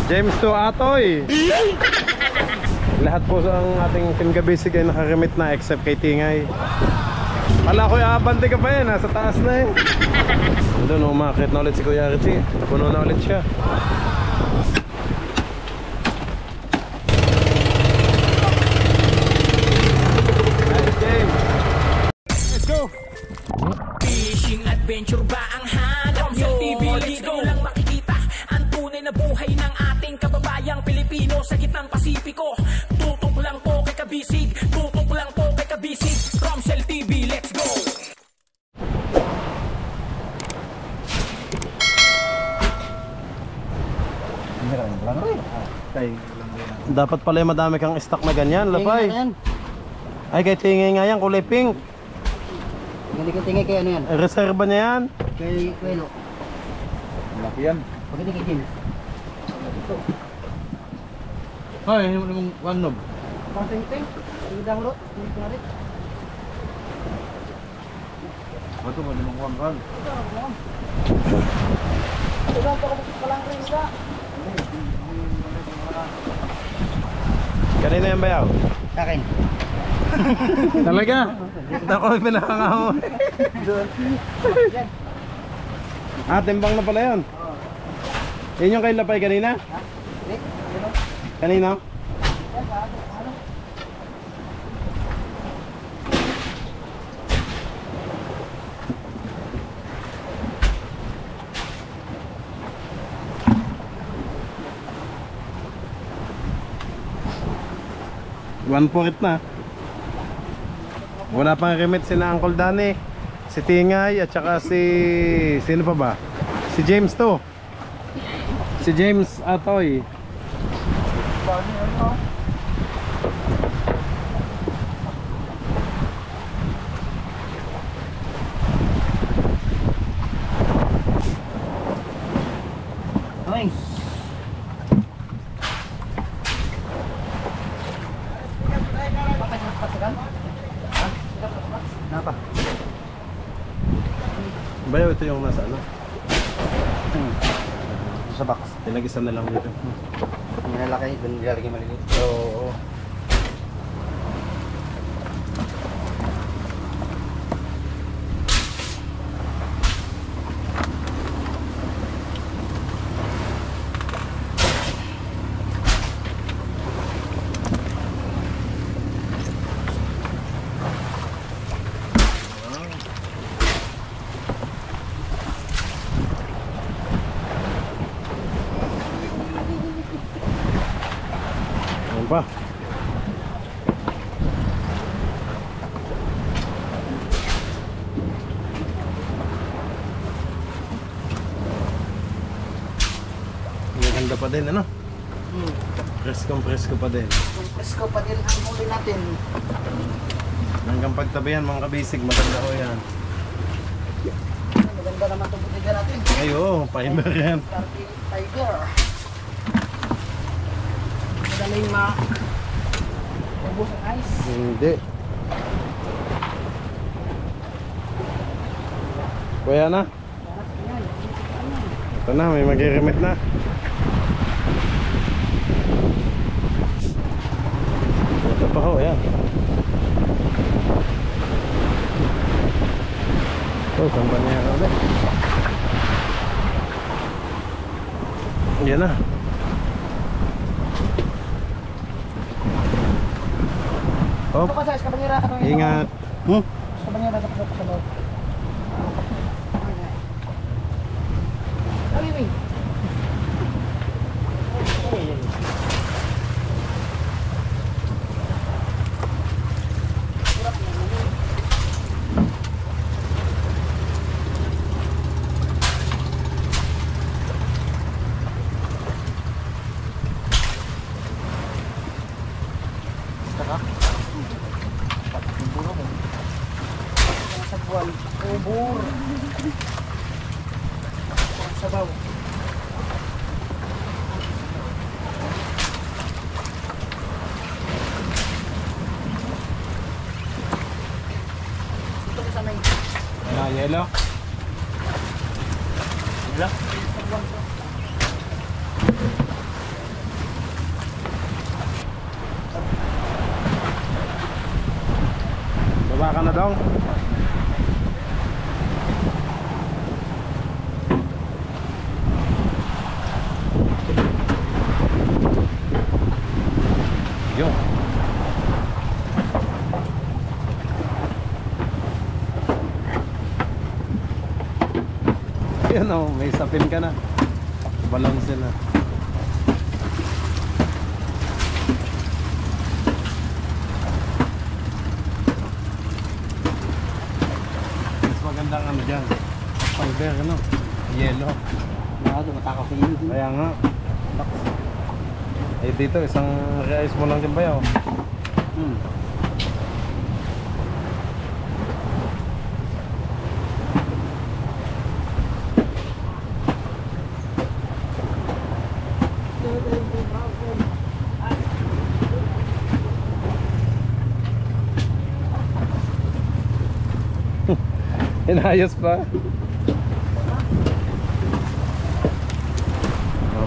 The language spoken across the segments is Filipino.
James to Atoy. Lahat po sa ating Team Kabisig ay nakaremit na except kay Tingay. Wala ko abante ka pa yan, nasa taas na eh. Doon umakit na ulit si Kuya Richie. Puno na ulit siya. Nice game. Let's go. Fishing adventure ba ang hanap nyo? Let's go lang makikita ang tunay na buhay ng ating kababayang Pilipino sa gitnang Pasipiko. Tutok lang po kay Kabisig, tutok lang po kay Kabisig. Romsel TV, let's go! Dapat pala madami kang stock na ganyan, Lapay. Ay, kay Tingay nga yan, kulay pink. Hindi ka tingay kay ano yan? Reserva niya yan. Kay Kuelo. Laki yan. Pag hindi kay James. Ay, hindi mo namang wanob. Pang-ting-ting. Hindi dang rot. Hindi ko na rin. Ito mo namang wangkan. Ito lang pa lang rin isa. Kanina yan bayaw? Sa akin. Talaga? Ako may pinakangao. Timbang na pala yun. Yun yung kay Lapay kanina? Kanina? One point na. Wala pang remit sina Uncle Danny, si Tingay at saka si sino pa ba? Si James to. Si James Atoy. Hoy. Napa? Bayaw ito yung nasa ano? Sa box. Tinagisan na lang dito. Malalaki, doon nilalagay maliliit. Oo. Pa. Maganda pa din ano? Presko pa din. Presko pa din ang huli natin. Hanggang pagtabihan mga kabisig, maganda ko yan. Maganda naman itong butiga natin. Ayo, fiber yan. Tiger. Madaling ubos ang ice. Hindi. Kuya na? Ito na, may mag-remit na. Ito pa ho, yan. Ito, saan ba niya ulit? Yan na. Oh, Ito kasi, kabanyera. ingat. Kabanyera, kapag sa loob. Ay. Ubur. Sabaw. Ito ko sanay. Yellow. Yellow. Baba ka na daw. Yun. Yan o, may sapin ka na. Balance na. Mas magandang ano dyan, fiber ano, yellow. Ito, matakaw sa iyo. Kaya nga. Eh dito, isang reais mo lang dyan ba yun? Inayos pa.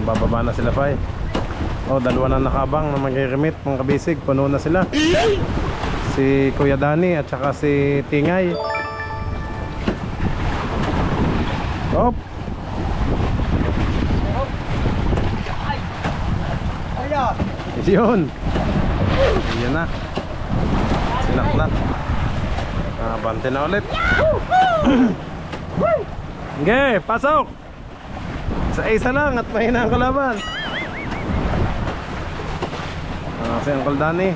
Bababa na sila pa eh. Oh, dalawa na nakabang na mag-remit mga kabisig. Puno na sila. Si Kuya Dani at saka si Tingay. Op. Yun. Yan na. Sinaklat. Bante na ulit. Okay, pasok. Sa isa lang at mahina ang kalaban. Si Uncle Danny.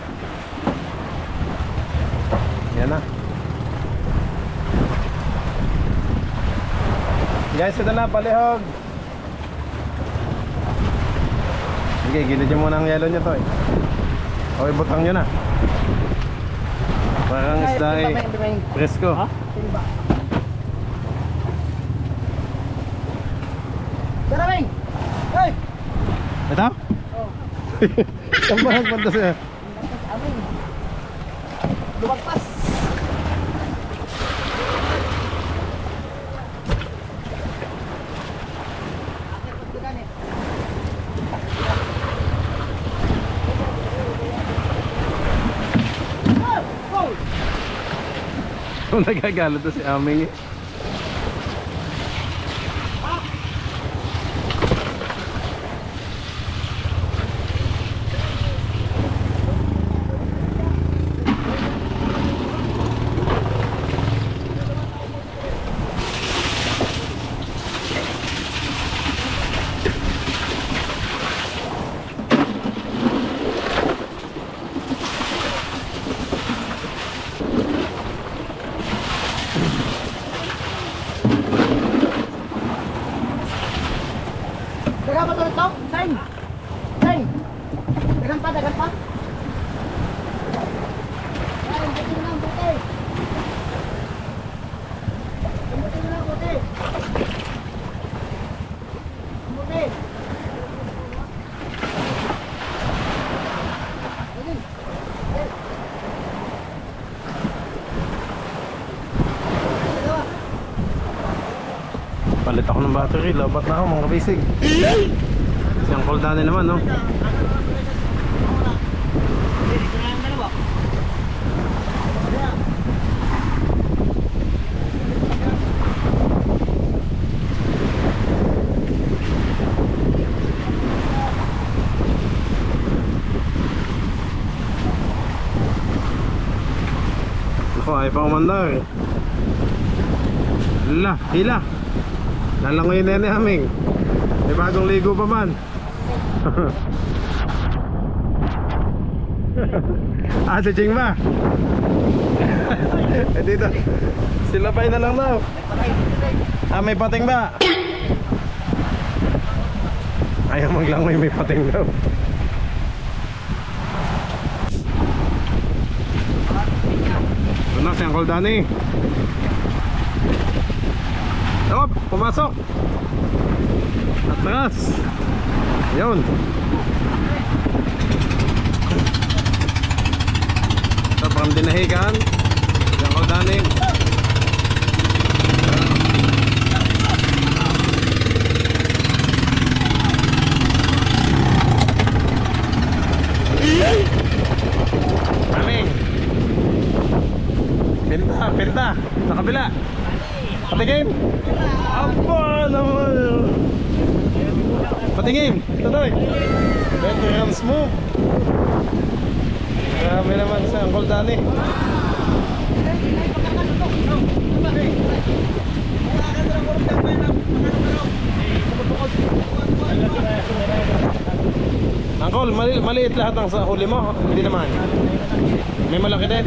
Yan na. Guys, ito na, palihog. Okay, gilid nyo muna ang yelo nyo to eh. Okay, butang nyo na. Parang isda eh, presko. Darawing! Hey! Ito? Oh. Saan ba nagpunta siya? Amin. Lumagpas. Kung nagagalit na si Aming eh. Dagan pa to? Seng! Seng! Dagan pa, dagan pa. Ay, buti na lang, buti. Buti na lang, buti. Buti. Palit ako ng battery, labat na ako mga kabisig. Si Uncle Danny naman no. Ako ay pa umandar. Hila. Lalangoy na yan ni Aming. May bagong ligo pa man. Si Ching ba? Dito. Sila pa na lang daw. May pating ba? Ayaw maglangoy, may pating daw. Ito na si Uncle Danny. Op, pumasok. Atras. Yun. Ito pang dinahigan. Yung Uncle Danny. Sa kabila. Patingin. Aba naman. Patingin. Tutoy. Veterans move. Marami naman sa Uncle Danny. Uncle, maliit lahat ang sa huli mo. Hindi naman. May malaki din.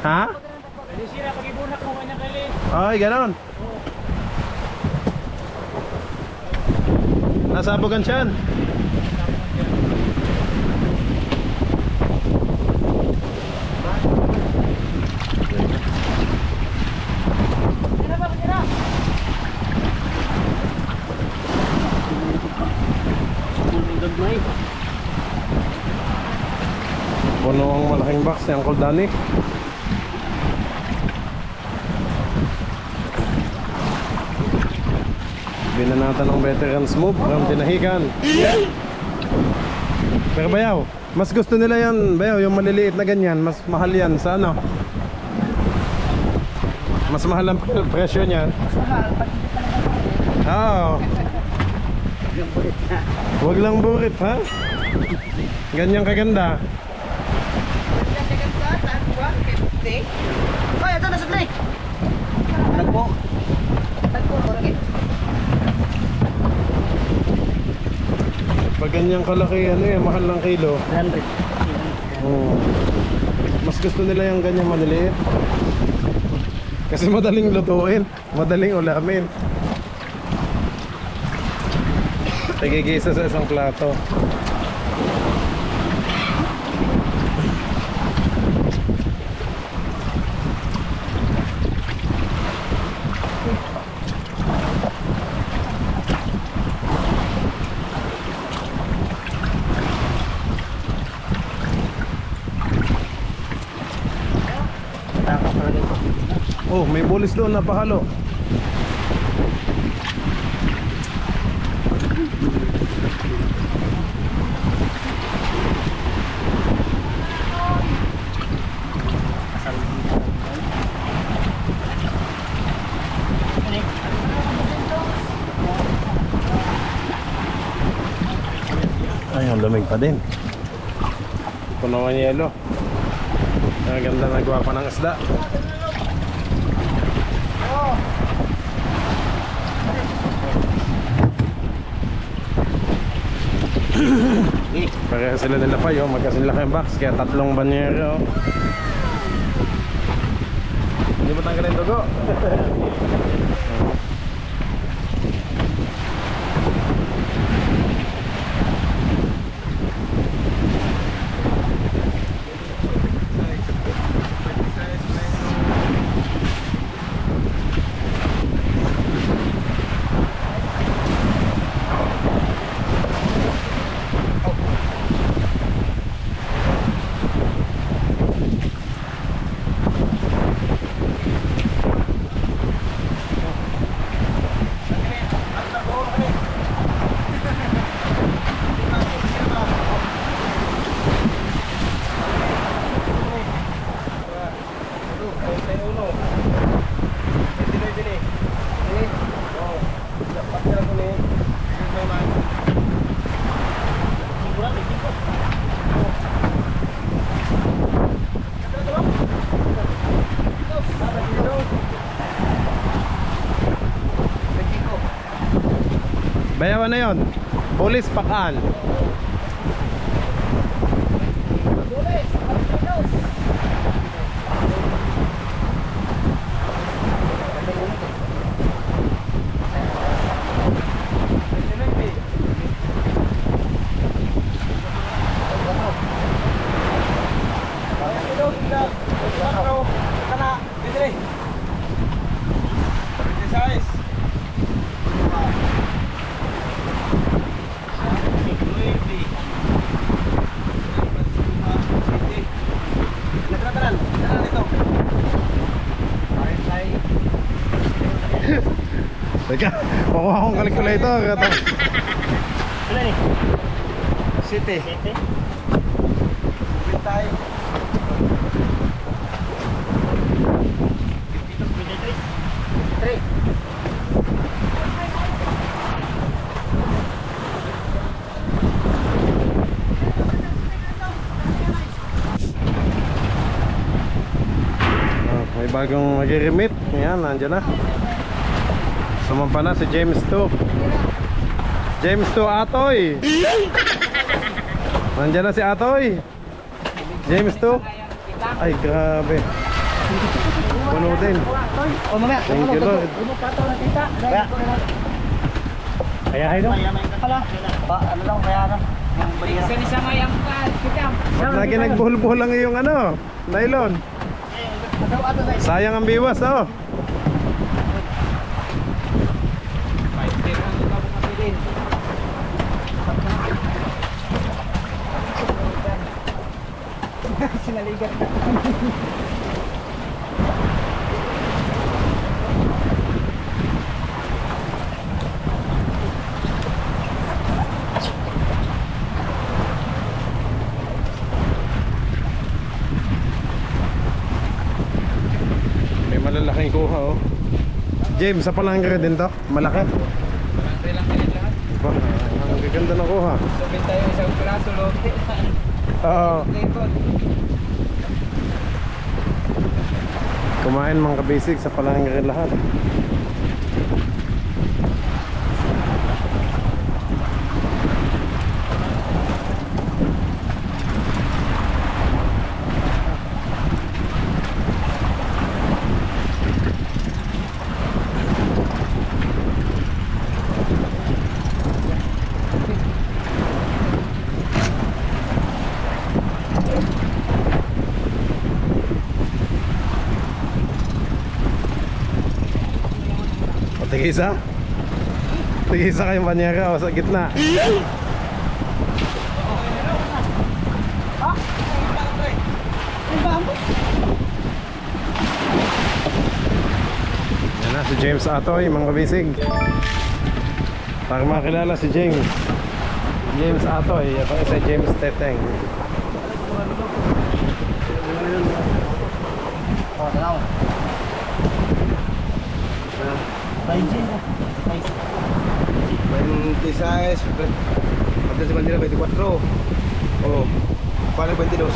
Ha? Ay, ganon. Nasabugan siyan. Puno ang malaking box ni Uncle Danny. Binanatan ng veterans move from Tinahigan. Pero Bayaw, mas gusto nila yan, Bayaw, yung maliliit na ganyan. Mas mahal yan sa ano? Mas mahal ang presyo niya. Oo. Huwag lang burit, ha? Ganyang kaganda. Oh, ito na sa tray. Tagpo. Pag ganyang kalaki, ano yan, mahal ng kilo. 100. Mas gusto nila yung ganyang maliliit. Kasi madaling lutuin, madaling ulamin. Tigigisa sa isang plato. Oh, may bulis doon na pahalo. Ay, ang lamig pa din. Puno ng yelo. Ang ganda na gwapa ng isda. Pareha sila nila pa yun, magkasinlaki ang box, kaya tatlong banyero. Hindi mo tanggalin dugo. Bayawan na yun. Bulis pakaan. Teka, pakuha akong calculator. Ilan eh? 7. tayo. Three. May bagong mag-remit. Ayan, nandiyan na. Sumampa na si James 2. James 2 Atoy. Nandiyan na si Atoy. James 2. Ay, grabe. Puno din. O mamaya. Thank you, Lord. Kaya. Kaya no? Pala. Ano lang kaya na. Ba't lagi nagbuhol-buhol lang yung ano? Nylon. Sayang ang biwas, oh. Sinaligan. May malalaking kuha, oh. James, sa palangre din to? Malaki? Palangre lang din lahat. Ba, ang gaganda na kuha. Subin tayo isang piraso, lote. Oo. Likod. Kumain mga kabisig sa palangre lahat. Tigisa? Tigisa kayong banyera o sa gitna? Yan na si James Atoy, mga kabisig. Para makilala si James. James Atoy, ako isa James Teteng. O, tanaw. 26, Pagka sa bandila 24. Oh, paano 22?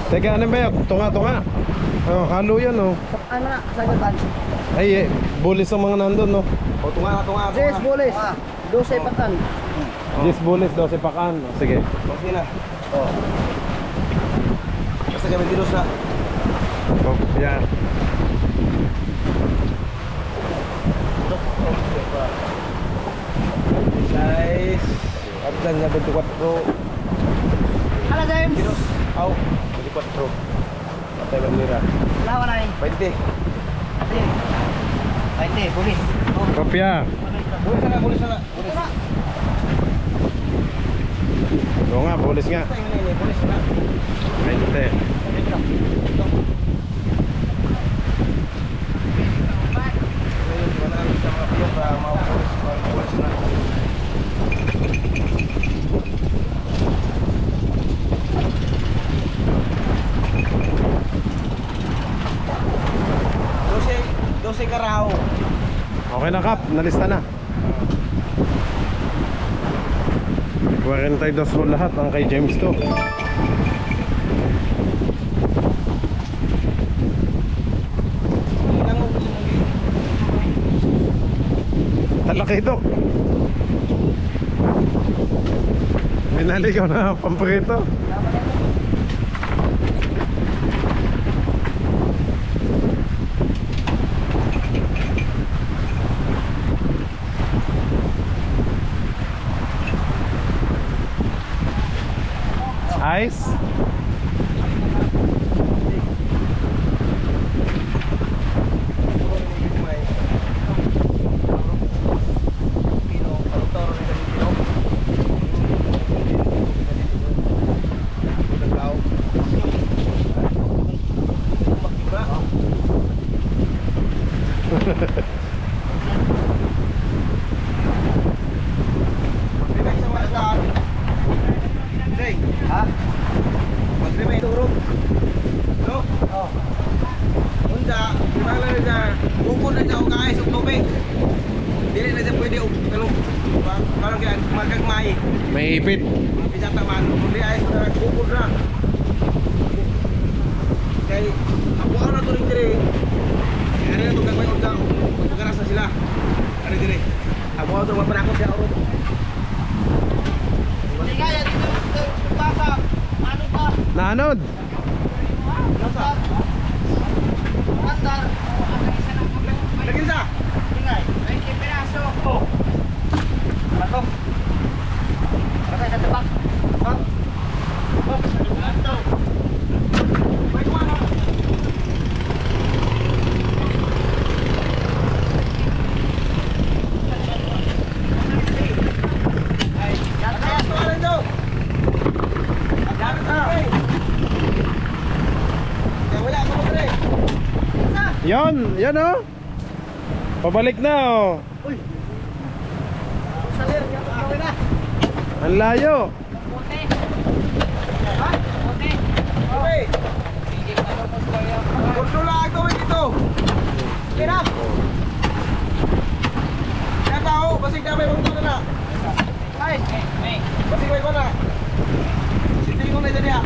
Teka, ano ba yun? Tunga-tunga. Oh, halo yan, oh. Ano na? Sagutan. Ay, bulis ang mga nandun, no? O, tunga. Jess Boles. 12 patan. 10 bulis, 12 pakan. Oh, sige. Okay na. Oh. Basta ka 22 na. Oh, yan. Guys, abdan sa 24. Hala, James. Aw, 24. Patay bandera. Lawan na eh. 20. Pwede, Boles. Kopya. Bulis na. Bulis na. Oo nga, bulis nga. Bulis na. 20. Dose karaw. Okay na, Kap. Nalista na. 42 mo lahat ang kay James to. Talaki ito. Minaligaw na pamprito. Ice. Parang kaya magkagmay. May ipit. Mga pisata man. Kundi ay bukod na. Kaya ako na ito rin dire. Kaya na ito gagmay undang. Pagkaras na sila. Ano dire. Ako na ito mapanakot siya oro. Hindi kaya dito basa. Ano pa? Naanod. Basa. Andar. Lagin sa. Tingay. 20 piraso. Oh. Bato. Bakit sa tabak? Ha? Oh, ito. May kumano. Ay, yata yan. Ito rin daw. Yata ka. Kaya wala ako mo dire. Yon, yan oh. Pabalik na oh. Salir, gawin na. Ang layo. Puti. Ha? Puti. Okay. Kontrola ang gawin dito. Kira. Kaya tao, basig na may mga na. Ay. Basig may ko na. Sinting ko na dyan niya.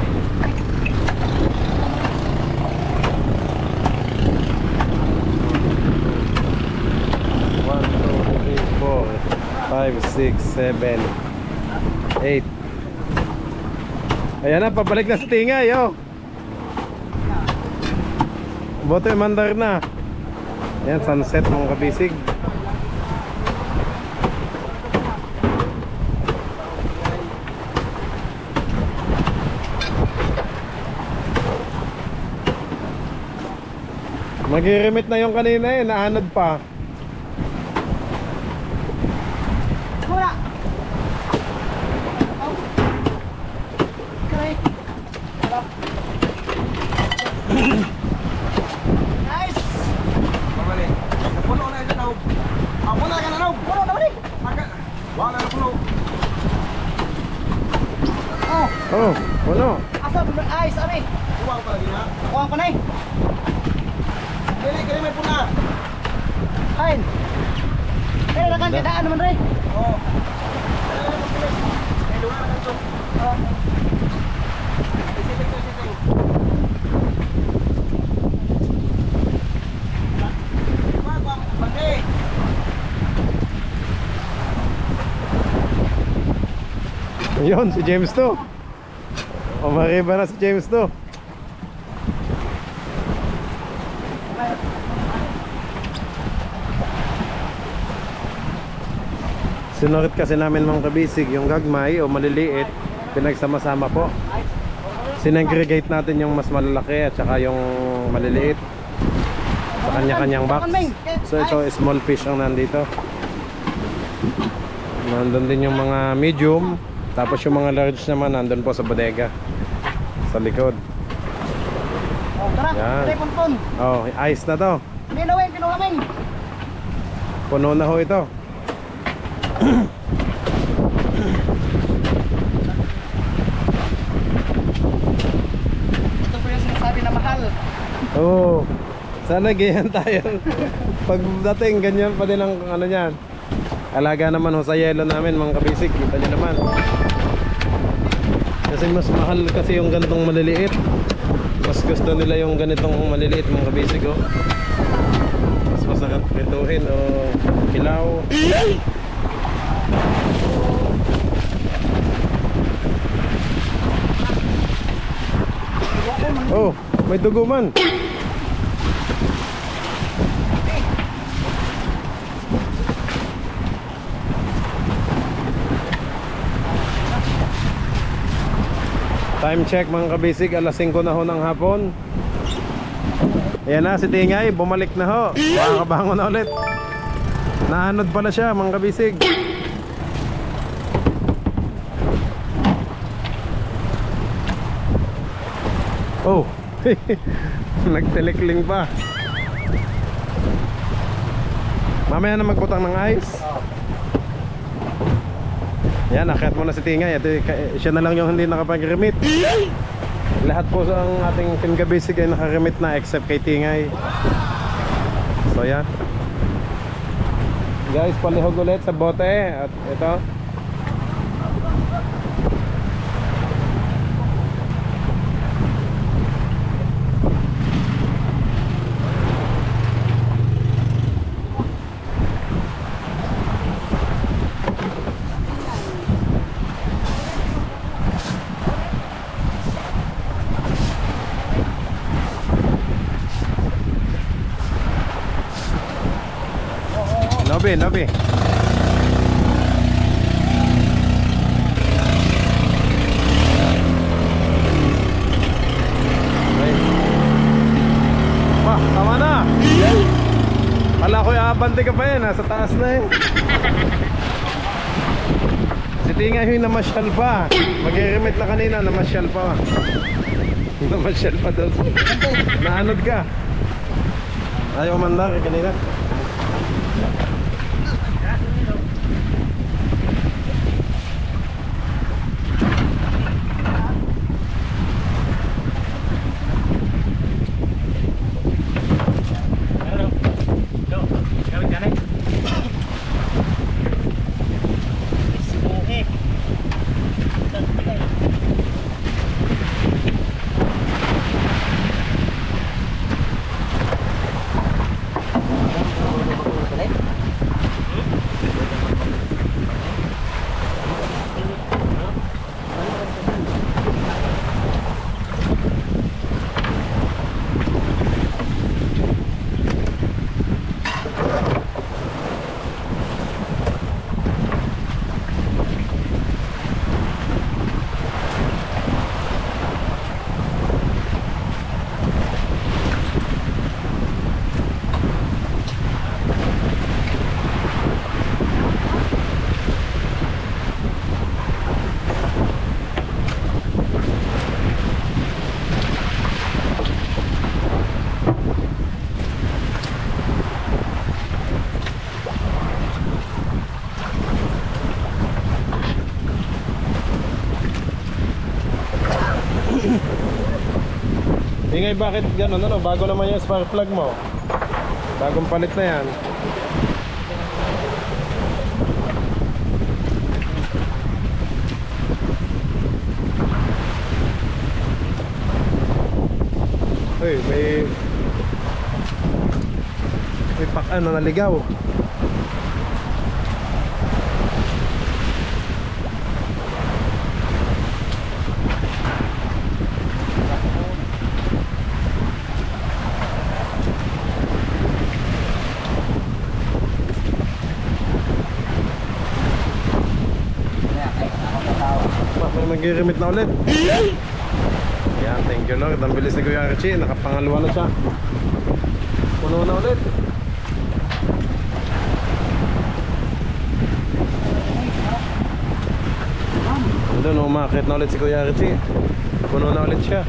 5, 6, 7, 8. Ayan na, pabalik na sa tingay oh. Bote mandar na. Ayan, sunset mga kabisig. Mag-i-remit na yung kanina eh, naanod pa. Mura. Oh. Okay. Nice. Pabalik. Puno na ito daw. Ako na ka na daw. Puno na balik. Wala na puno. Oh. Oh, puno. Asa ay sabi. Kuwang pa lagi na. Kuha pa na eh. Dili, kaya may puna. Kain. Pero nakan kadaan naman rin. Oo. May luha na kanto. Oh. Sising to sising. Kuwang, pagay. Ayun, si James to. Umariba na si James to. Sinurit kasi namin mga kabisig yung gagmay o maliliit, pinagsama-sama po. Sinegregate natin yung mas malalaki at saka yung maliliit sa kanya-kanyang box. So ito small fish ang nandito. Nandun din yung mga medium. Tapos yung mga large naman nandun po sa bodega, sa likod. Oh, tara. Yan. Tara punpun. Oh, ice na to. Pinawin, pinuhaming. Puno na ho ito. Ito po yung sinasabi na mahal. Oo. Sana ganyan tayo. Pagdating ganyan pa din ang ano niyan. Alaga naman ho sa yelo namin mga kabisig. Kita niyo naman. Kasi mas mahal kasi yung ganitong maliliit. Mas gusto nila yung ganitong maliliit mga kabisig oh. Mas masarap prituhin o kilaw. Oh, may dugo man. Time check mga kabisig, alas 5 na ho ng hapon. Ayan na si Tingay, bumalik na ho. Makakabangon na ulit. Naanod pala siya mga kabisig. Oh, nagtilikling pa. Mamaya na magbutang ng ice. Yan, akyat muna si Tingay. Ito, siya na lang yung hindi nakapag-remit. Lahat po sa ang ating Pinga Basic ay naka-remit na except kay Tingay. So yan. Guys, palihog ulit sa bote. At ito. Nobi, Nobi. Wah, tama na. Kala ko abante ka pa yan, nasa taas na eh. Si Tingay yung namasyal pa. Mag-remit na kanina, namasyal pa. Namasyal pa daw. Naanod ka. Ayaw mandar kanina. Ingay, bakit gano'n? Ano? Bago naman yung spark plug mo. Bagong palit na yan. Uy, may pakan na naligaw. Mag-remit na ulit. Yan, thank you Lord. Ang bilis ni Kuya Archie. Nakapangalawa na siya. Puno na ulit. Doon, umakit na ulit si Kuya Archie. Puno na ulit siya.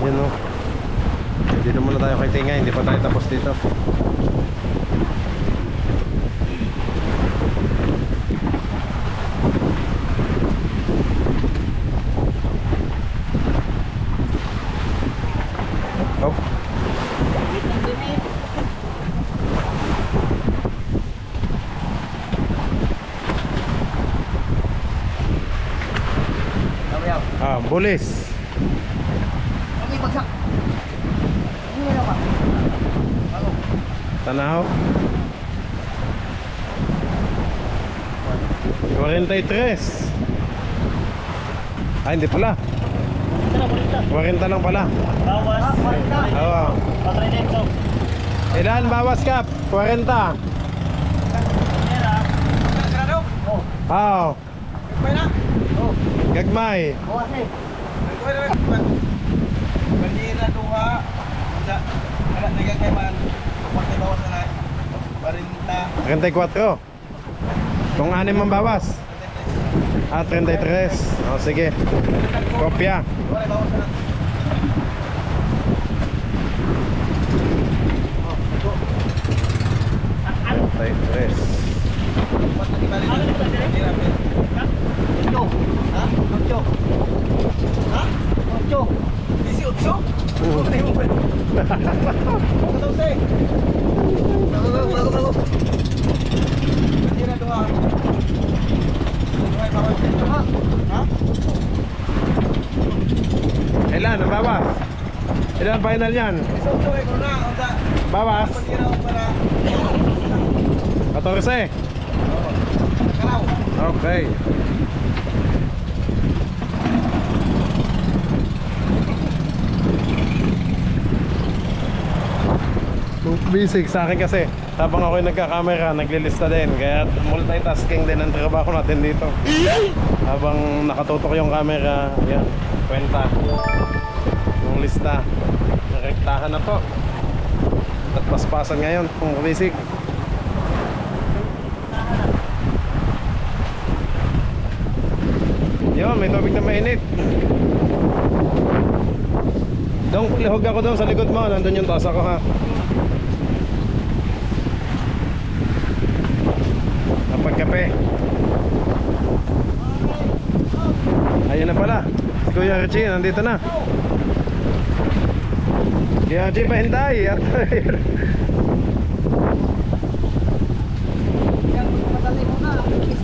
Yan o. Dito muna tayo kay Tingay. Hindi pa tayo tapos dito. Bulis. Okay, bagsak. Ano na ba? Tanaw. 43. Ay, hindi pala. 40 lang pala. Bawas. Oo. Ilan bawas kap? 40. Oo. Gagmay. Bawas eh. Bandira duha. Ada nagagayman. Pagka bawas na 40. 34. Kung 6 ang bawas. 33. O sige. Kopya. Wala bawas na. Ilan ang bawas? Ilan ang final yan? Bawas? 14. Okay. Basic sa akin kasi habang ako'y nagka-camera, naglilista din. Kaya multitasking din ang trabaho natin dito. Habang nakatutok yung camera, yan, kwenta yung lista. Narektahan na to. At paspasan ngayon kung basic. Yun, may tubig na mainit. Dong, lihog ako doon sa likod mo. Nandun yung tasa ko ha. Napagkape. Ayun na pala. Si Kuya Richie, nandito na. Kuya Richie, pahintay.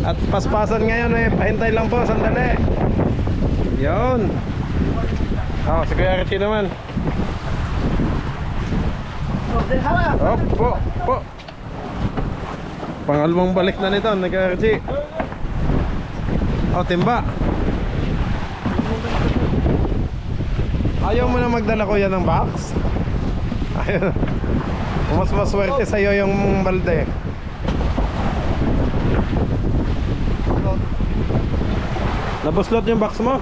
At paspasan ngayon eh, pahintay lang po, sandali. Yun. Oh, si Kuya Richie naman. Opo, po. Pangalawang balik na nito, Kuya Richie. Oh, timba. Ayaw mo na magdala Kuya ng box? Ayaw. Mas maswerte sa'yo yung balde. Nabuslot yung box mo?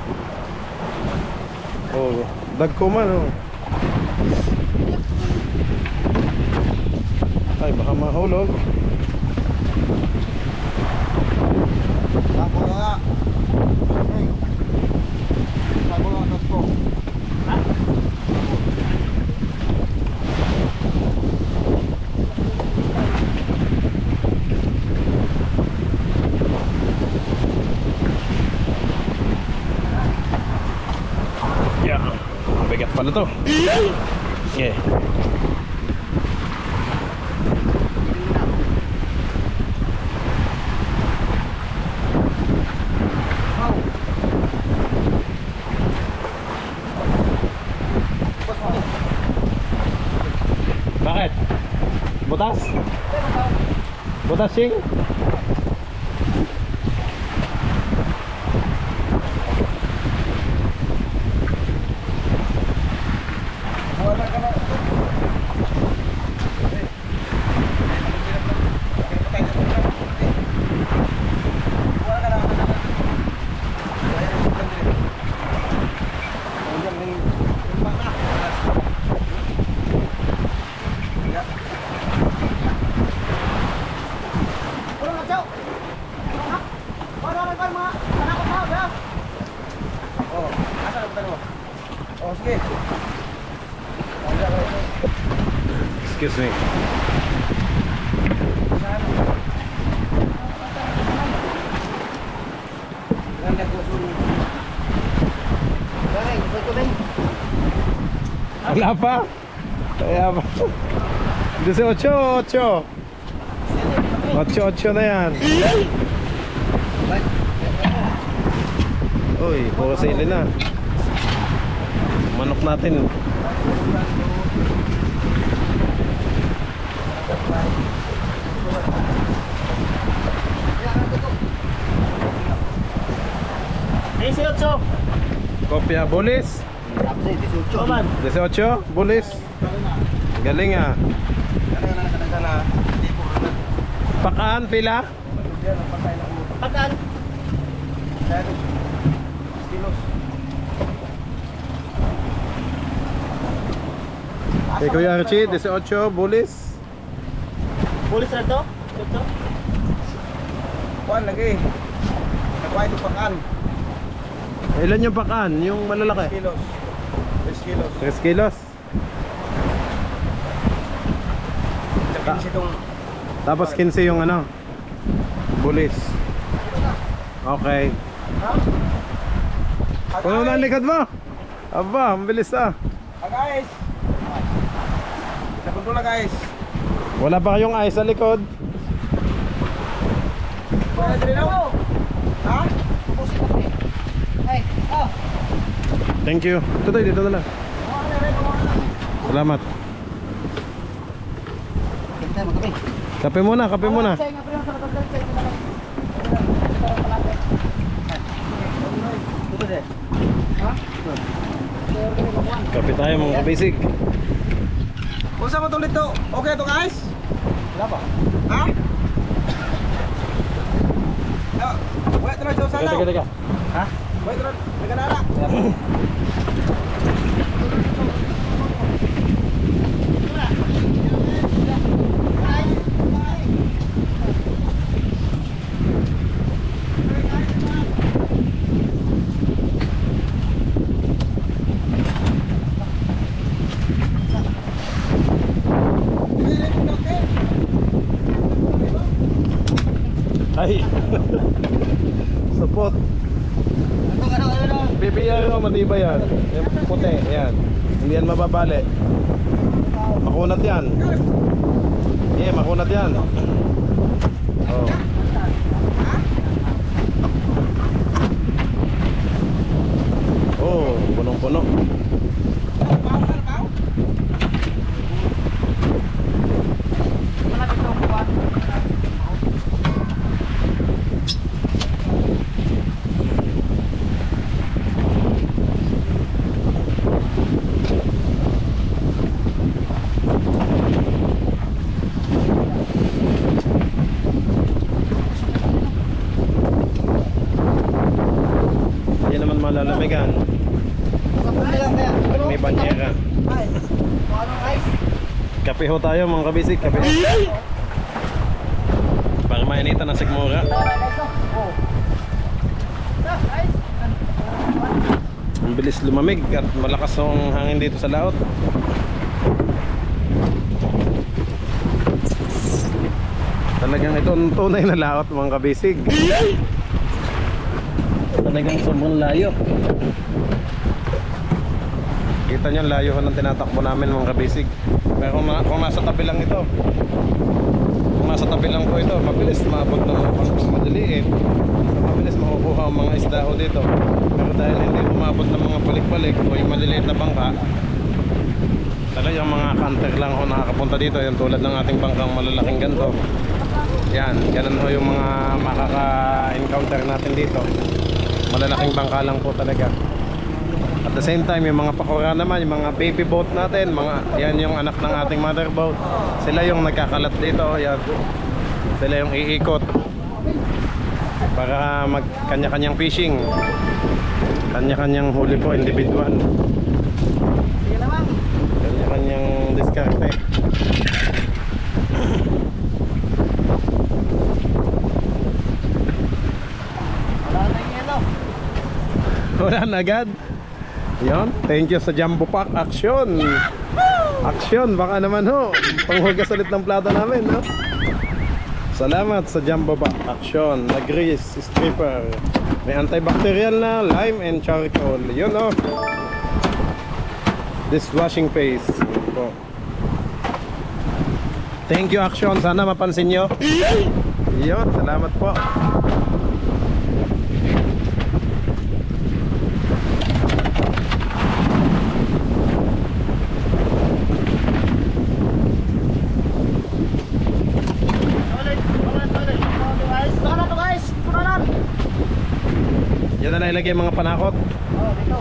Oh, dagko man oh. Ay, baka mahulog. Bigat pala to. Yeah. Bakit? Butas? Butas sing? Excuse me. Wala pa? Kaya ba? 18. 8 na yan. Uy, puro sili na. Manok natin. Kopya bulis. 18 bulis. Galing ah. Pakaan pila? Pakaan. Kay Kuya Richie, 18 bulis. Pulis na to? Kuan lagi. Nakuha ito pakan. Ilan yung pakaan? Yung malalaki? 3 kilos. 3 kilos. 3 kilos. Tapos itong Tapos 15 yung ano? Bulis. Okay. Puno na ang likod mo. Aba, ang bilis ah. guys. Control lang guys. Wala ba kayong ice sa likod? Pwede dire daw. Ha? Hey, oh. Thank you. Tutoy, dito na lang. Salamat. Kita magkape. Kape muna, kape muna. Saya nga pero sa kapatid sa Kape tayo mga basic. Unsa mo tulit to? Okay to guys? Wala pa. Ha? Wait lang sa sana. Teka. Ha? Wait lang. Nagana. Ay. Support. PPR no, matibay yan. Yung puti, yan. Hindi yan mababali. Makunat yan. Makunat yan. Oh. Oh, punong-puno. Yan naman malalamigan. Pag may banyera. Kape ho tayo mga kabisig. Kape ho. Para mainitan ang sigmura. Ang bilis lumamig at malakas ang hangin dito sa laot. Talagang ito ang tunay na laot mga kabisig. Talagang sobrang layo. Kita nyo ang layo ng tinatakbo namin mga kabisig. Pero kung nasa tabi lang ito, kung nasa tabi lang po ito, mabilis maabot ng mga madaliit. Mabilis makukuha ang mga isda ho dito. Pero dahil hindi umabot ng mga balik-balik o yung maliliit na bangka, talagang mga canter lang ho nakakapunta dito. Yung tulad ng ating bangkang malalaking ganito. Yan, ganun ho yung mga makaka-encounter natin dito. Malalaking bangka lang po talaga. At the same time, yung mga pakura naman, yung mga baby boat natin, yan yung anak ng ating mother boat. Sila yung nagkakalat dito. Yan. Sila yung iikot para mag kanya-kanyang fishing, kanya-kanyang huli po, individual, kanya-kanyang diskarte. Wala na agad. Yan, thank you sa Jumbo Pack Action. Action, baka naman ho panghugas ulit ng plato namin, no? Salamat sa Jumbo Pack Action. Nag-grease stripper. May antibacterial na, lime and charcoal. Yun, no? Dishwashing paste. Thank you Action, sana mapansin nyo. Yun, salamat po. Yan na ilagay mga panakot. Oh, dito.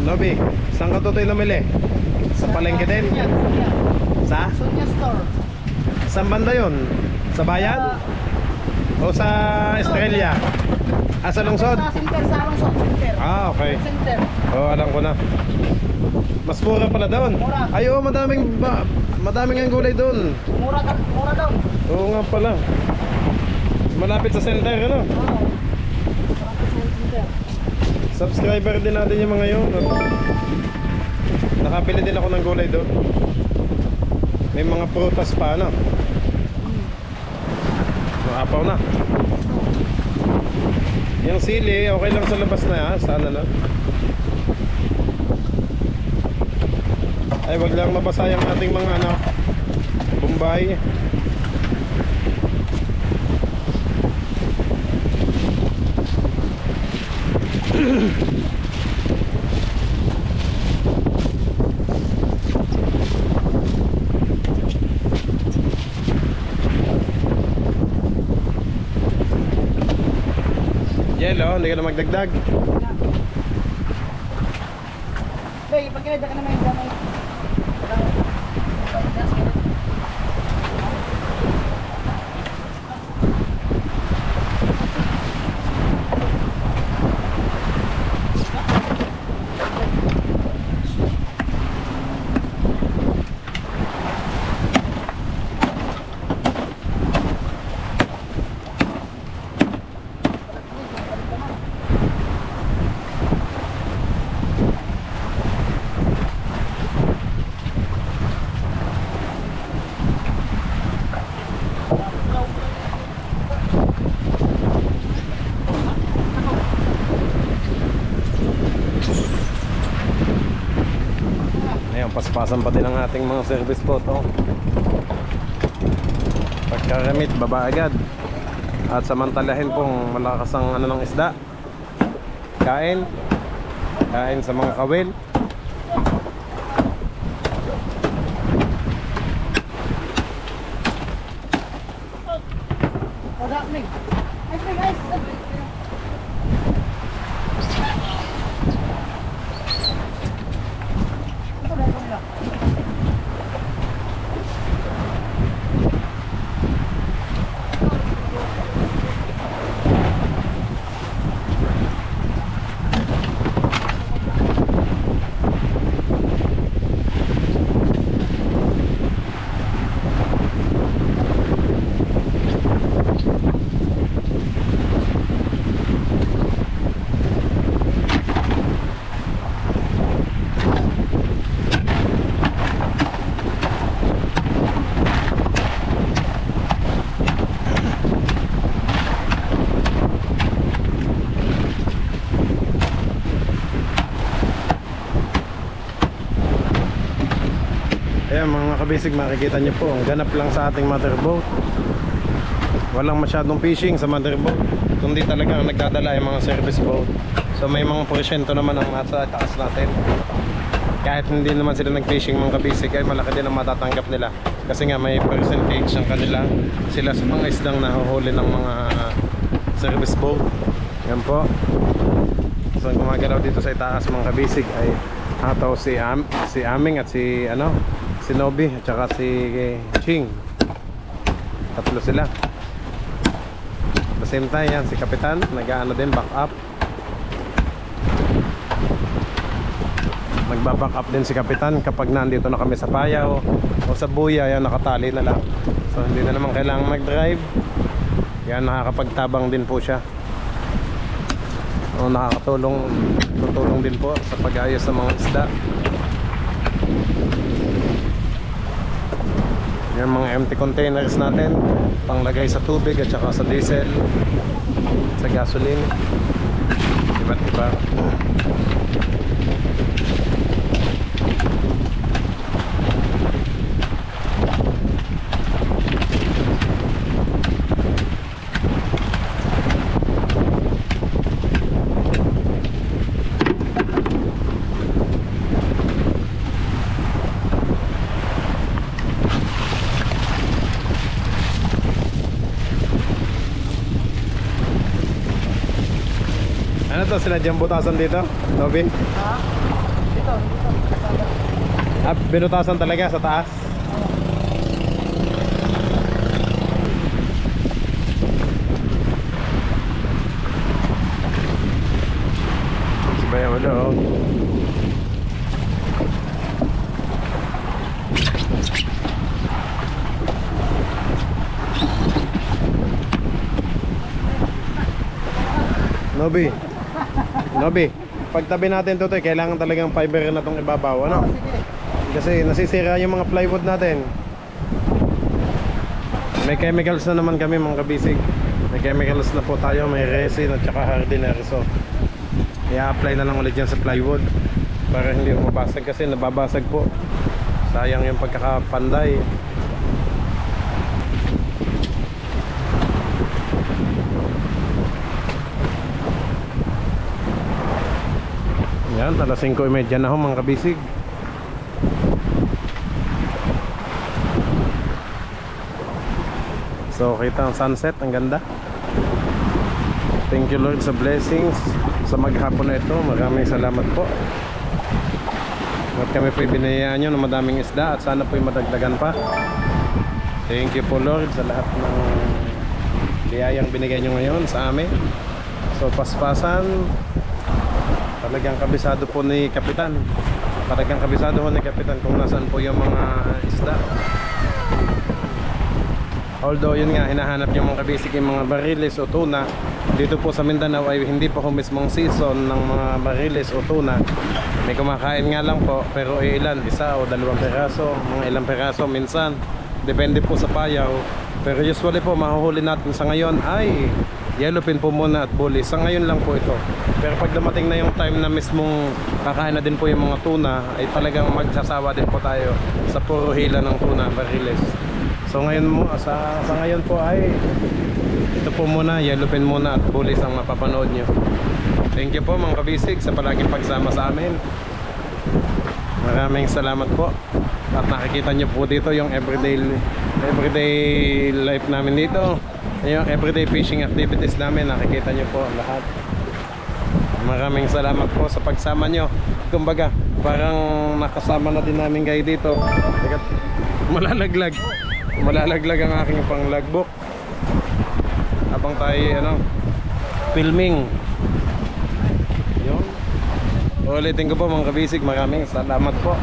Nobi, saan ka tutoy namili? Sa palengke din? Sa? Sunya Store. Saan banda yun? Sa bayan? O sa Estrella? Sa lungsod? Sa center, sa lungsod, center. Ah, okay. Center. Alam ko na. Mas mura pala doon. Mura. Ay, madaming ang gulay doon. Mura doon. Oo nga pala. Malapit sa center, ano? Oo. Malapit sa center. Subscriber din natin yung mga yun, no? Nakabili din ako ng gulay doon. May mga prutas pa, ano? Maapaw na. Yung sili, okay lang sa labas na, ha? Sana na. Ay, wag lang mabasa yung ating mga anak. Bombay. Yelo, hindi ka na magdagdag. Bay, pagkilada ka naman yung gamay. Ayan, paspasan pa din ang ating mga service boat, oh. Pagkaramit, baba agad. At samantalahin pong malakas ang ano ng isda. Kain sa mga kawil. Wala, Mig. Ay, Mig, guys. Ito, meron nila. Ayan mga kabisig, makikita nyo po, ganap lang sa ating motherboat. Walang masyadong fishing sa motherboat, kundi talaga ang nagdadala yung mga service boat. So may mga porsyento naman ang nasa taas natin. Kahit hindi naman sila nag-fishing mga kabisig, ay malaki din ang matatanggap nila. Kasi nga may percentage ang kanila, sila sa mga isdang nahuhuli ng mga service boat. Yan po. So ang gumagalaw dito sa itaas mga kabisig ay hataw si Aming at si si Nobi at saka si Ching. Tatlo sila. At the same time yan si Kapitan nag-aano din, back up. Magba-back up din si Kapitan kapag nandito na kami sa Payaw o sa Buya, yan nakatali na lang. So hindi na naman kailangan mag-drive. Yan, nakakapagtabang din po siya. O tutulong din po sa pag-ayos ng mga isda. Yan mga empty containers natin, panglagay sa tubig at saka sa diesel, sa gasoline, iba't iba. Ano to, sinadyang butasan dito? Nobi? Ha? Dito. Binutasan talaga sa taas? Sabayan mo daw. Nobi. Nobi, pagtabi natin to, kailangan talagang fiber na tong ibabaw, ano? Kasi nasisira yung mga plywood natin. May chemicals na naman kami mga kabisig. May chemicals na po tayo, may resin at saka hardener. So i-apply na lang ulit yan sa plywood para hindi mabasag, kasi nababasag po. Sayang yung pagkakapanday. Yan, alas 5:30 na ho mga kabisig. So kita ang sunset, ang ganda. Thank you Lord sa blessings sa maghapon na ito. Maraming salamat po. At kami po ibinayaan nyo ng madaming isda, at sana po madagdagan pa. Thank you po Lord sa lahat ng biyayang binigay nyo ngayon sa amin. So paspasan, talagang kabisado po ni Kapitan. Talagang kabisado po ni Kapitan kung nasaan po yung mga isda. Although yun nga, hinahanap yung mga kabisig yung mga bariles o tuna. Dito po sa Mindanao ay hindi po mismong season ng mga bariles o tuna. May kumakain nga lang po, pero ilan, isa o dalawang peraso, mga ilang peraso minsan. Depende po sa payaw. Pero usually po mahuhuli natin sa ngayon ay yellowfin po muna at bully. Sa ngayon lang po ito. Pero pag dumating na yung time na mismong kakain na din po yung mga tuna, ay talagang magsasawa din po tayo sa puro hila ng tuna, bariles. So ngayon mo, sa ngayon po ay ito po muna, yellowfin muna at bullies ang mapapanood nyo. Thank you po mga kabisig sa palaging pagsama sa amin. Maraming salamat po. At nakikita nyo po dito yung everyday life namin dito, yung everyday fishing activities namin. Nakikita nyo po lahat. Maraming salamat po sa pagsama nyo. Kumbaga parang nakasama na din namin kayo dito. Malalaglag ang aking pang logbook habang tayo filming. Yun. Ulitin ko po mga kabisig, maraming salamat po.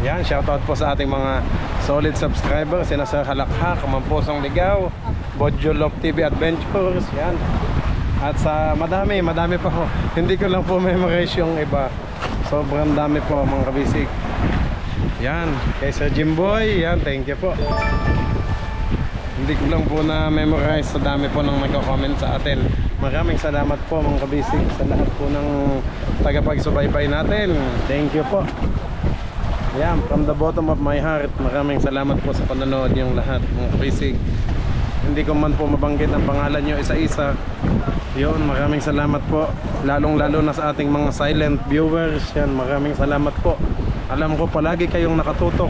Yan, shoutout po sa ating mga solid subscribers, sina Sir Halakhak, Mampusong Ligaw, Bodjo Love TV Adventures. Yan. At sa madami pa po. Hindi ko lang po memorize yung iba. Sobrang dami po mga kabisig. Yan, kay Sir Jimboy, yan, thank you po. Hindi ko lang po na memorize sa dami po ng nagko-comment sa atin. Maraming salamat po mga kabisig sa lahat po ng tagapagsubaybay natin. Thank you po. Yan, from the bottom of my heart, maraming salamat po sa panonood yung lahat mga kabisig. Hindi ko man po mabanggit ang pangalan nyo isa-isa. Yun, maraming salamat po. Lalong-lalo na sa ating mga silent viewers. Yan, maraming salamat po. Alam ko palagi kayong nakatutok,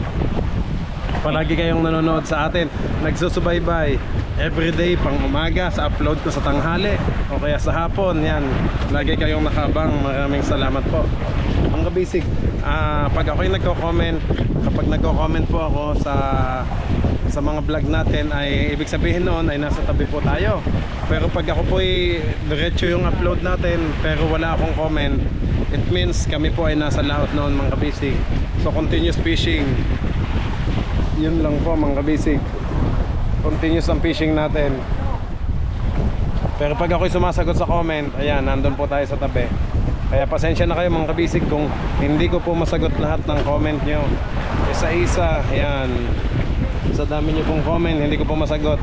palagi kayong nanonood sa atin, nagsusubaybay everyday pang umaga sa upload ko sa tanghali o kaya sa hapon. Yan, lagi kayong nakabang. Maraming salamat po mga kabisig. Pag ako'y nagko-comment, kapag nagko-comment po ako sa mga vlog natin, ay ibig sabihin noon ay nasa tabi po tayo. Pero pag ako po'y diretso yung upload natin pero wala akong comment, it means kami po ay nasa laot noon mga kabisig. So continuous fishing, yun lang po mga kabisig. Continuous ang fishing natin. Pero pag ako'y sumasagot sa comment, ayan, nandun po tayo sa tabi. Kaya pasensya na kayo mga kabisig kung hindi ko po masagot lahat ng comment nyo isa-isa. Ayan, sa dami nyo pong comment, hindi ko po masagot.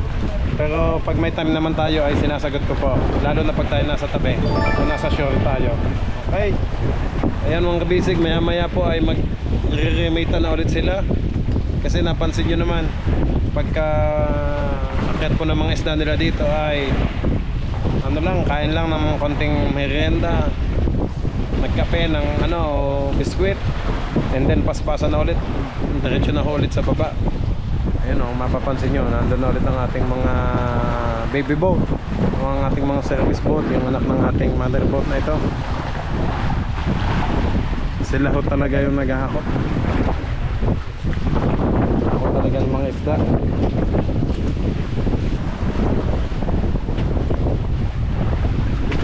Pero pag may time naman tayo ay sinasagot ko po, lalo na pag tayo nasa tabi o nasa shore tayo. Okay, ayan mga kabisig, maya maya po ay mag-remate na ulit sila. Kasi napansin nyo naman, pagka akyat po ng mga isda nila dito ay kain lang ng konting merienda, nagkape ng biskwit, and then paspasan na ulit, diretso na ulit sa baba. Ayun o, mapapansin nyo, nandun na ulit ang ating mga baby boat, ang ating mga service boat, yung anak ng ating mother boat na ito. Sila ho talaga yung naghahakot. Ako talaga ng mga isda.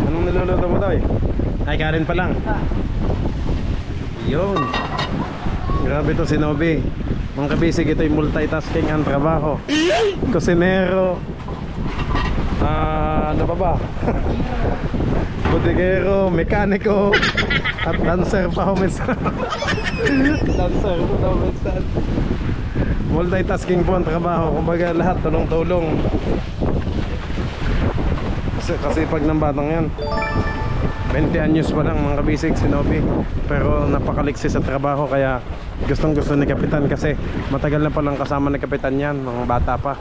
Anong niluluto mo daw eh? Ay, Karen pa lang. Yun. Grabe to si Nobi. Mga kabisig, ito yung multitasking ang trabaho. Kusinero. Ano pa ba? Bodegero, mekaniko, at dancer pa ho minsan. Dancer po daw minsan. Multitasking po ang trabaho. Kumbaga lahat tulong-tulong. Kasi pag ng batang yan 20 anyos pa lang mga kabisig si Nobby. Pero napakaliksi sa trabaho. Kaya gustong gusto ni Kapitan. Kasi matagal na palang kasama ni Kapitan yan, mga bata pa.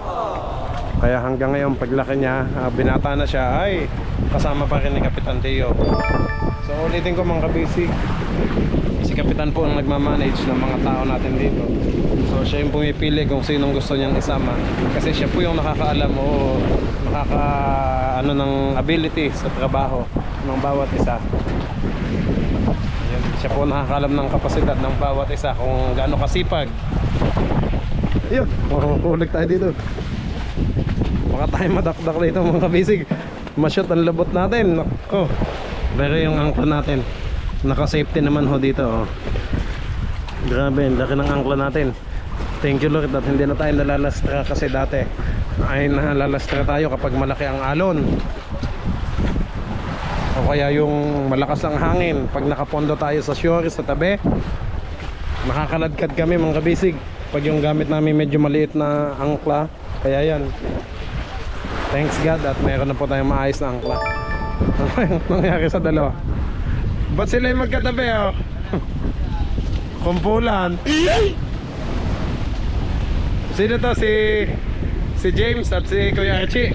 Kaya hanggang ngayon paglaki niya, binata na siya, ay kasama pa rin ni Kapitan Teo. So ulitin ko mga kabisig, si Kapitan po ang nagmamanage ng mga tao natin dito. So siya yung pumipili kung sinong gusto niyang isama. Kasi siya po yung nakakaalam o ano ng ability sa trabaho ng bawat isa. Yan, siya po nakakaalam ng kapasidad ng bawat isa kung gaano kasipag. Ayun, makukulik tayo dito. Baka tayo madakdak dito mga kabisig. Masyot ang labot natin. Oh, pero yung angkla natin naka-safety naman ho dito. Oh. Grabe, laki ng angkla natin. Thank you Lord at hindi na tayo nalalastra. Kasi dati ay nalalastra tayo kapag malaki ang alon o kaya yung malakas ang hangin. Pag nakapondo tayo sa shore, sa tabi, makakaladkad kami mga kabisig pag yung gamit namin medyo maliit na angkla. Kaya yan, thanks God at meron na po tayong maayos na angkla. Ano nangyari sa dalawa? Ba't sila yung magkatabi oh? Kumpulan. Sino to? Si James at si Kuya Archie.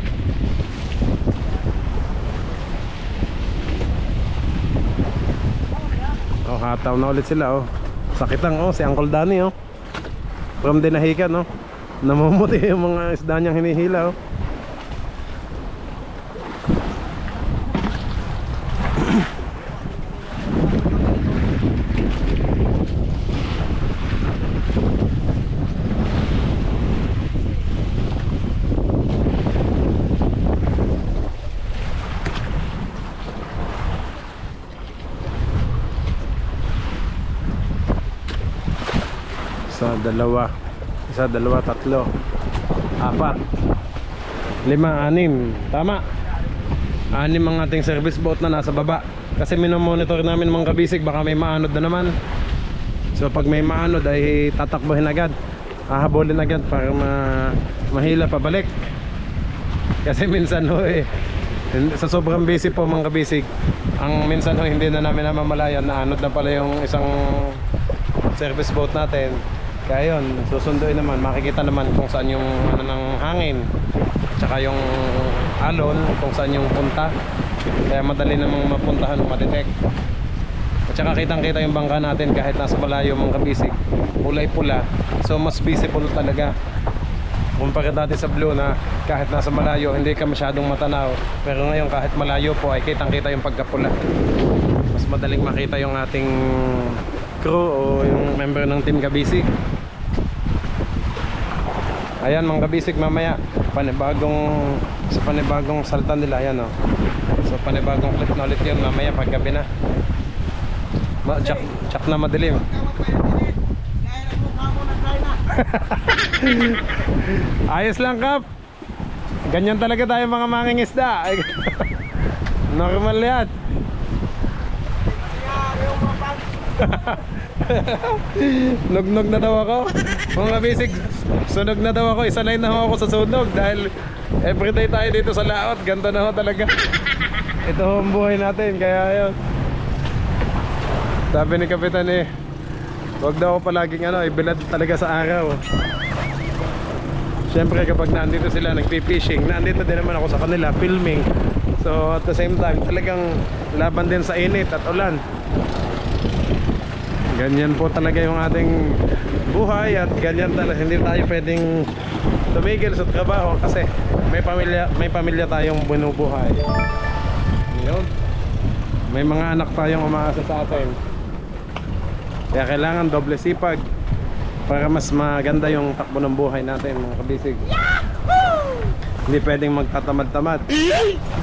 Oh, hataw na ulit sila oh. Sakitang oh, si Uncle Danny oh. From Dinahican oh. Namumuti yung mga isda niyang hinihila oh. Isa, dalawa, tatlo, apat, lima, anim. Tama, anim ang ating service boat na nasa baba. Kasi minomonitor namin mga kabisig, baka may maanod na naman. So pag may maanod ay tatakbuhin agad, hahabulin agad para mahila pabalik. Kasi minsan ho sa sobrang busy po mga kabisig, ang minsan ho hindi na namin namamalayan na anod na pala yung isang service boat natin. Kaya yun, susunduin naman, makikita naman kung saan yung ano ng hangin, tsaka yung alon, kung saan yung punta. Kaya madali namang mapuntahan o madetect. At saka kitang kita yung bangka natin kahit nasa malayo mga kabisig, kulay pula. So mas visible talaga kumpara dati sa blue na kahit nasa malayo hindi ka masyadong matanaw. Pero ngayon kahit malayo po ay kitang kita yung pagkapula. Mas madaling makita yung ating crew o yung member ng Team Kabisig. Ayan mga kabisig, mamaya sa panibagong salta nila. Ayan o. So panibagong clip na ulit yun mamaya pag gabi na. Tsak na madilim. Ayos lang Kap. Ganyan talaga tayo mga mangingisda. Normal yan. Nugnog na daw ako mga kabisig. Sunog na daw ako. Isanay na ako sa sunog dahil everyday tayo dito sa laot. Ganda na ako talaga. Ito ang buhay natin. Kaya yun, sabi ni Kapitan huwag daw ako palaging ibilad talaga sa araw. Siyempre kapag nandito sila nagpi-fishing, nandito din naman ako sa kanila filming. So at the same time talagang laban din sa init at ulan. Ganyan po talaga yung ating buhay at ganyan talaga, hindi tayo pwedeng tumigil sa trabaho kasi may pamilya tayong binubuhay. Yun. May mga anak tayong umaasa sa atin. Kaya kailangan doble sipag para mas maganda yung takbo ng buhay natin mga kabisig. Hindi pwedeng magtatamad-tamad.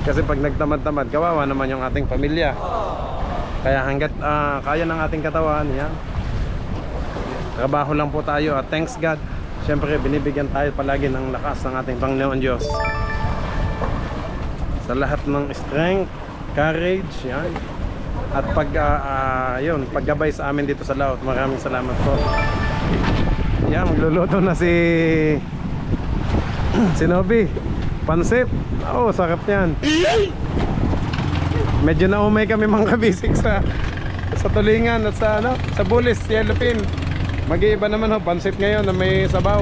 Kasi pag nagtamad-tamad, kawawa naman yung ating pamilya. Kaya hanggat kaya ng ating katawan, yan, trabaho lang po tayo at thanks God, syempre binibigyan tayo palagi ng lakas ng ating Panginoon Diyos sa lahat ng strength, courage, yan. At yun, paggabay sa amin dito sa laot. Maraming salamat po. Yan, magluluto na si Nobby. Pansit. Oo, sarap yan. Medyo naumay kami mga kabisig sa tulingan at sa bulis, yellowfin. Mag-iiba naman ho, pansit ngayon na may sabaw.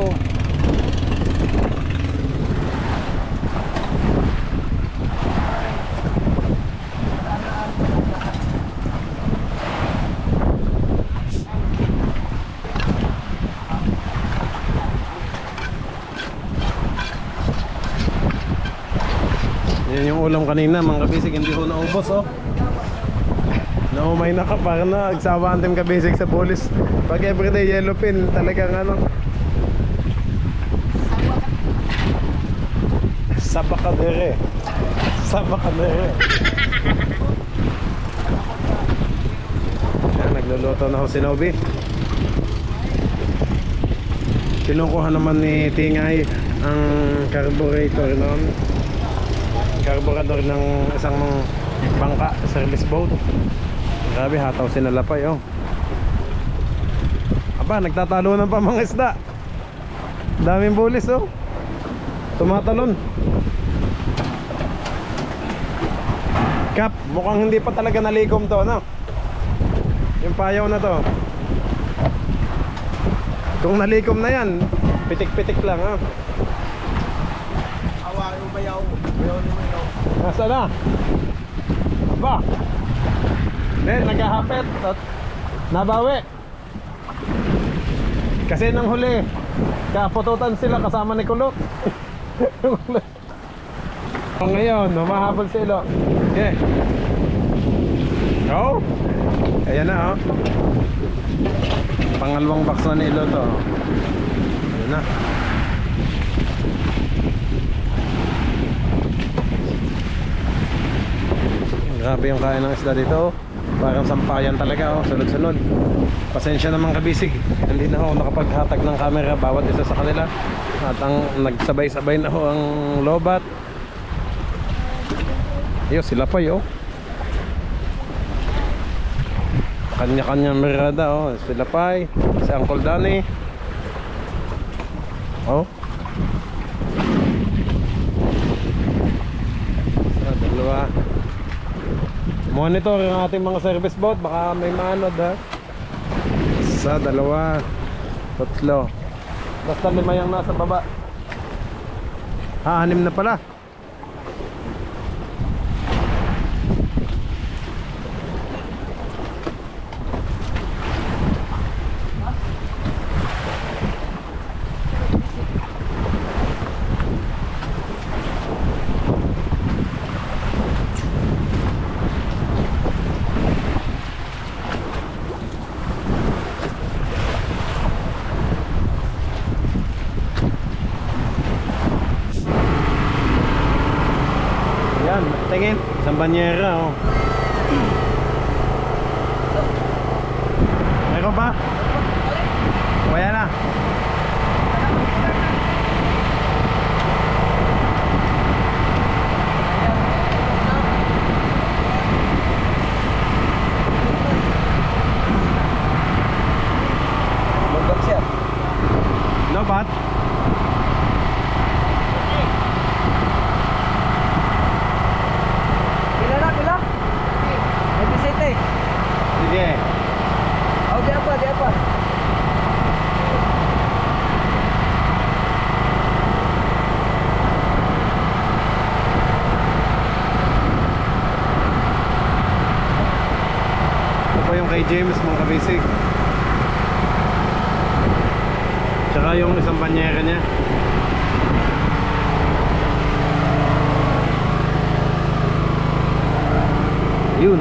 Yan yung ulam kanina mga kabisig, hindi ko naubos oh. Naumay na ka, parang nagsawa ang team kabisig sa bulis. Pag everyday yellowfin, talagang Sabakadere. Yan, nagluluto na ho si Nobby. Kinukuha naman ni Tingay ang carburetor noon. Carburetor ng isang bangka, service boat. Grabe, hataw sinalapay oh. Aba, nagtatalunan pa mga isda. Daming bulis oh. Tumatalon. Kap, mukhang hindi pa talaga nalikom to, no? Yung payaw na to. Kung nalikom na yan, pitik-pitik lang ha. Awa, yung bayaw. Bayaw ni bayaw. Nasa na? Aba, naghahapit at nabawi. Kasi nang huli, kapututan sila kasama ni Kulot. Ngayon, humahabol si Ilo. Okay. Oh, ayan na oh. Pangalawang box na ni Ilo to. Ayan na. Grabe yung kain ng isda dito oh. Parang sampayan talaga oh, sunod-sunod. Pasensya naman kabisig, hindi na ako nakapaghatag ng camera bawat isa sa kanila. At ang nagsabay-sabay na ho ang lobat. Ayun, sila pa yun. Kanya-kanya mirada oh. Sila pa, si Uncle Danny. Oh. Dalawa. Monitor yung ating mga service boat, baka may manod ha. Isa, dalawa, tatlo. Basta 5 yung nasa baba. 6 na pala. Tingin, isang banyera oh. Meron pa? Kaya na. Magdag siya. No bat? Sige. Oh, di apa, di apa. Ito po yung kay James mga kabisig. Tsaka yung isang banyera niya. Yun.